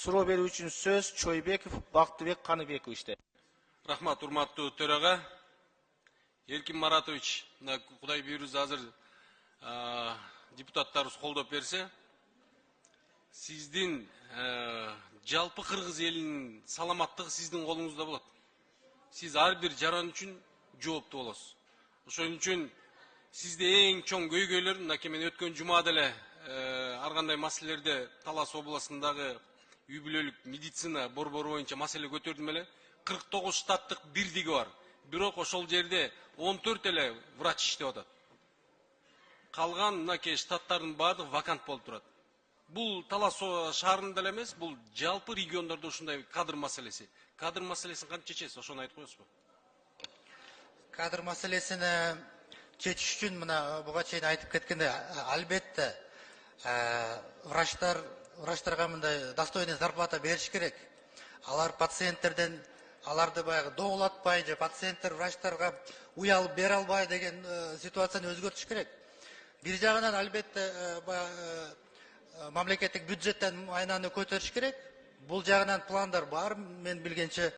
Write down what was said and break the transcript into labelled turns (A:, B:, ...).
A: Суроо берүү үчүн сөз Чойбеков Бактыбек Каныбековичте.
B: Рахмат, урматтуу төрага. Эркин Маратович, Кудай буйрса азыр депутаттарыбыз колдоп берсе, сиздин жалпы кыргыз элинин саламаттыгы сиздин колуңузда болот. Сиз ар бир жаран үчүн жооптуу болосуз. Ошон үчүн сизде эң чоң көйгөйлөр, мынакей мен өткөн жумада эле ар кандай маселелерде Талас областындагы үй бүлөлүк медицина борбору боюнча маселе көтөрдүм эле. 49 штаттык бирдиги бар. Бирок ошол жерде 14 эле врач иштеп атат. Калган мынакей штаттардын баардыгы вакант болуп турат. Бул Талас шаарында эле эмес, бул жалпы региондордо ушундай кадр маселеси. Кадр маселесин кантип чечесиз? Ошону айтып коесузбу?
C: Кадр маселесин чечиш үчүн мына буга чейин айтып кеткендей, албетте врачтарга мындай достойный зарплата бериш керек. Алар пациенттерден аларды баягы доолатпай же пациенттер врачтарга уялып бере албай деген ситуацияны өзгөртүш керек. Бир жагынан албетте мамлекеттик бюджеттен айнаны көтөрүш керек. Бул жагынан пландар бар, мен билгенче